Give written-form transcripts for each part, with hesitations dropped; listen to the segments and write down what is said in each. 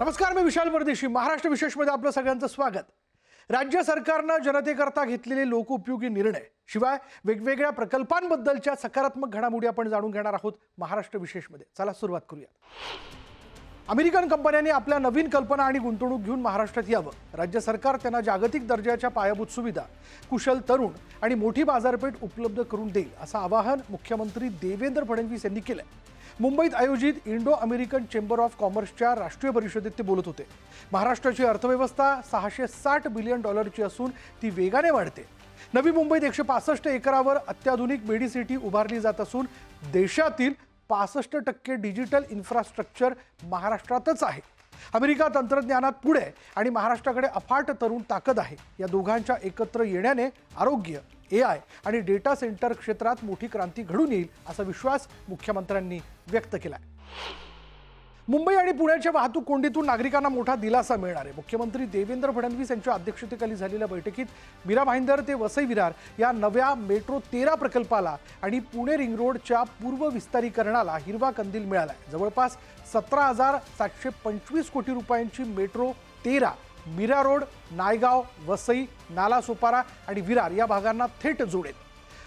नमस्कार, मी विशाल परदेशी. महाराष्ट्र विशेषमध्ये आपलं सगळ्यांचं स्वागत. राज्य सरकारनं जनतेकरता घेतलेले लोकोपयोगी निर्णय शिवाय वेगवेगळ्या प्रकल्पांबद्दलच्या सकारात्मक घडामोडी आपण जाणून घेणार आहोत महाराष्ट्र विशेषमध्ये. चला सुरुवात करूया. अमेरिकन कंपन्यांनी आपल्या नवीन कल्पना आणि गुंतवणूक घेऊन महाराष्ट्रात यावं. राज्य सरकार त्यांना जागतिक दर्जाच्या पायाभूत सुविधा, कुशल तरुण आणि मोठी बाजारपेठ उपलब्ध करून देईल असं आवाहन मुख्यमंत्री देवेंद्र फडणवीस यांनी केलं. मुंबईत आयोजित इंडो अमेरिकन चेंबर ऑफ कॉमर्सच्या राष्ट्रीय परिषदेत ते बोलत होते. महाराष्ट्राची अर्थव्यवस्था $660 बिलियन असून ती वेगाने वाढते. नवी मुंबईत 165 एकरावर अत्याधुनिक मेडिसिटी उभारली जात असून देशातील 65% डिजिटल इन्फ्रास्ट्रक्चर महाराष्ट्रातच आहे. अमेरिका तंत्रज्ञानात पुढे आणि महाराष्ट्राकडे अफाट तरुण ताकद आहे. या दोघांच्या एकत्र येण्याने आरोग्य, AI आणि डेटा सेंटर क्षेत्रात मोठी क्रांती घडून येईल असा विश्वास मुख्यमंत्र्यांनी व्यक्त केला. मुंबई आणि पुण्याच्या वाहतूक कोंडीतून नागरिकांना मोठा दिलासा मिळणार आहे. मुख्यमंत्री देवेंद्र फडणवीस यांच्या अध्यक्षतेखाली झालेल्या बैठकीत मीरा भाईंदर ते वसई विरार या नव्या मेट्रो 13 प्रकल्पाला आणि पुणे रिंग रोडच्या पूर्व विस्तारीकरणाला हिरवा कंदील मिळाला आहे. जवळपास 17,725 कोटी रुपयांची मेट्रो 13 मीरा रोड, नायगाव, वसई, नालासोपारा आणि विरार या भागांना थेट जोडेल.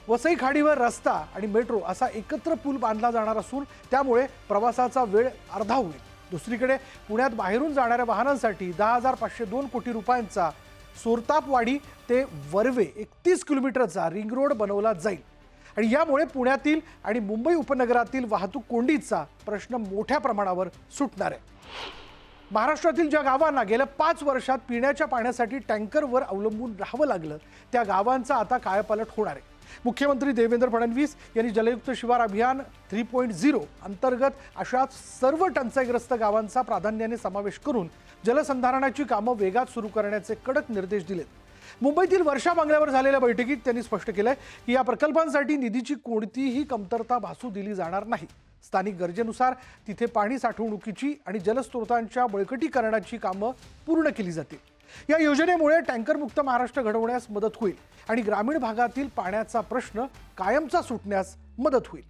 वसई खाडीवर रस्ता आणि मेट्रो असा एकत्र पूल बांधला जाणार असून त्यामुळे प्रवासाचा वेळ अर्धा होईल. दुसरीकडे पुण्यात बाहेरून जाणाऱ्या वाहनांसाठी 10,502 कोटी रुपयांचा सोरतापवाडी ते वर्वे 31 किलोमीटरचा रिंग रोड बनवला जाईल आणि यामुळे पुण्यातील आणि मुंबई उपनगरातील वाहतूक कोंडीचा प्रश्न मोठ्या प्रमाणावर सुटणार आहे. महाराष्ट्रातील ज्या गावांना गेल्या 5 वर्षात पिण्याच्या पाण्यासाठी टँकरवर अवलंबून राहावं लागलं त्या गावांचा आता कायापालट होणार आहे. मुख्यमंत्री देवेंद्र फडणवीस यांनी जलयुक्त शिवार अभियान 3.0 अंतर्गत अशा सर्व टंचाईग्रस्त गावांचा प्राधान्याने समावेश करून जलसंधारणाची कामं वेगात सुरू करण्याचे कडक निर्देश दिलेत. मुंबईतील वर्षा बंगल्यावर झालेल्या बैठकीत त्यांनी स्पष्ट केलंय की या प्रकल्पांसाठी निधीची कोणतीही कमतरता भासू दिली जाणार नाही. स्थानिक गरजेनुसार तिथे पाणी साठवणुकीची आणि जलस्रोतांच्या बळकटीकरणाची कामं पूर्ण केली जातील. या योजनेमुळे टँकरमुक्त महाराष्ट्र घडवण्यास मदत होईल आणि ग्रामीण भागातील पाण्याचा प्रश्न कायमचा सुटण्यास मदत होईल.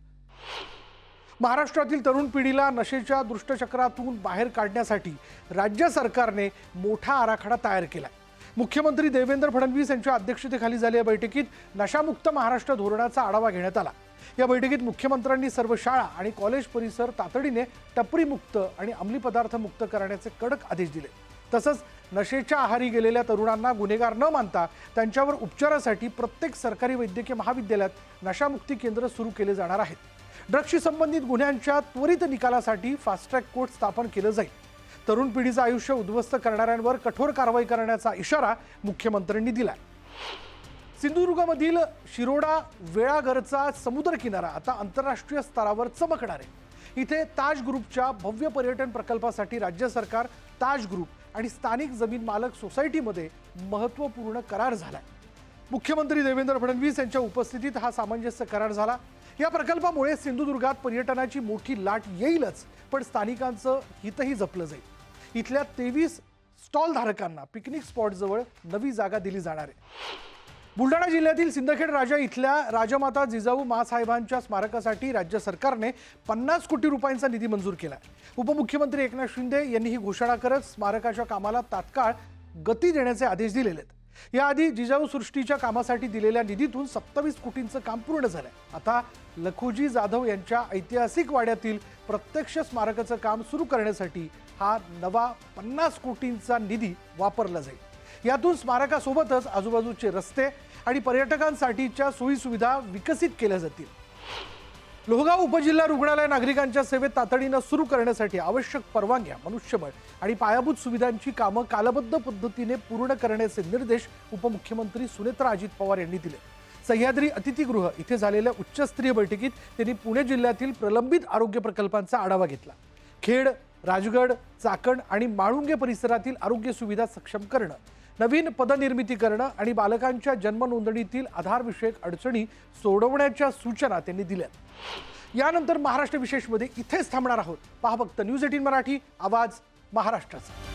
महाराष्ट्रातील तरुण पिढीला नशेच्या दुष्टचक्रातून बाहेर काढण्यासाठी राज्य सरकारने मोठा आराखडा तयार केला. मुख्यमंत्री देवेंद्र फडणवीस यांच्या अध्यक्षतेखाली झालेल्या बैठकीत नशामुक्त महाराष्ट्र धोरणाचा आढावा घेण्यात आला. या बैठकीत मुख्यमंत्र्यांनी सर्व शाळा आणि कॉलेज परिसर तातडीने टपरीमुक्त आणि अंमली पदार्थ मुक्त करण्याचे कडक आदेश दिले. तसंच नशेच्या आहारी गेलेल्या तरुणांना गुन्हेगार न मानता त्यांच्यावर उपचारासाठी प्रत्येक सरकारी वैद्यकीय महाविद्यालयात नशामुक्ती केंद्र सुरू केले जाणार आहेत. ड्रग्सशी संबंधित गुन्ह्यांच्या त्वरित निकालासाठी फास्ट ट्रॅक कोर्ट स्थापन केलं जाईल. तरुण पिढीचं आयुष्य उद्ध्वस्त करणाऱ्यांवर कठोर कारवाई करण्याचा इशारा मुख्यमंत्र्यांनी दिला. सिंधुदुर्गमधील शिरोडा वेळाघरचा समुद्र किनारा आता आंतरराष्ट्रीय स्तरावर चमकणार आहे. इथे ताज ग्रुपच्या भव्य पर्यटन प्रकल्पासाठी राज्य सरकार, ताज ग्रुप आणि स्थानिक जमीन मालक सोसायटीमध्ये महत्त्वपूर्ण करार झालाय. मुख्यमंत्री देवेंद्र फडणवीस यांच्या उपस्थितीत हा सामंजस्य करार झाला. या प्रकल्पामुळे सिंधुदुर्गात पर्यटनाची मोठी लाट येईलच, पण स्थानिकांचं हितही जपलं जाईल. इथल्या 23 स्टॉल धारकांना पिकनिक स्पॉटजवळ नवी जागा दिली जाणार आहे. बुलढाणा जिल्ह्यातील सिंदखेड राजा इथल्या राजमाता जिजाऊ माँसाहेबांच्या स्मारकासाठी राज्य सरकारने 50 कोटी रुपयांचा निधी मंजूर केला. उपमुख्यमंत्री एकनाथ शिंदे यांनी ही घोषणा करत स्मारकाच्या कामाला तात्काळ गती देण्याचे आदेश दिलेले आहेत. याआधी जिजाऊ सृष्टीच्या कामासाठी दिलेल्या निधीतून 27 कोटींचं काम पूर्ण झालंय. आता लखोजी जाधव यांच्या ऐतिहासिक वाड्यातील प्रत्यक्ष स्मारकाचं काम सुरू करण्यासाठी हा नवा 50 कोटींचा निधी वापरला जाईल. यातून स्मारकासोबतच आजूबाजूचे रस्ते आणि पर्यटकांसाठीच्या सोयीसुविधा विकसित केल्या जातील. लोहगाव उपजिल्हा रुग्णालय नागरिकांच्या सेवेत तातडीनं सुरू करण्यासाठी आवश्यक परवानग्या, मनुष्यबळ आणि पायाभूत सुविधांची कामं कालबद्ध पद्धतीने पूर्ण करण्याचे निर्देश उपमुख्यमंत्री सुनेत्रा अजित पवार यांनी दिले. सह्याद्री अतिथीगृह इथे झालेल्या उच्चस्तरीय बैठकीत त्यांनी पुणे जिल्ह्यातील प्रलंबित आरोग्य प्रकल्पांचा आढावा घेतला. खेड, राजगड, चाकण आणि माळुंगे परिसरातील आरोग्य सुविधा सक्षम करणं, नवीन पदनिर्मिती करणं आणि बालकांच्या जन्म नोंदणीतील आधारविषयक अडचणी सोडवण्याच्या सूचना त्यांनी दिल्या. यानंतर महाराष्ट्र विशेषमध्ये इथेच थांबणार आहोत. पहा फक्त न्यूज 18 मराठी, आवाज महाराष्ट्राचा.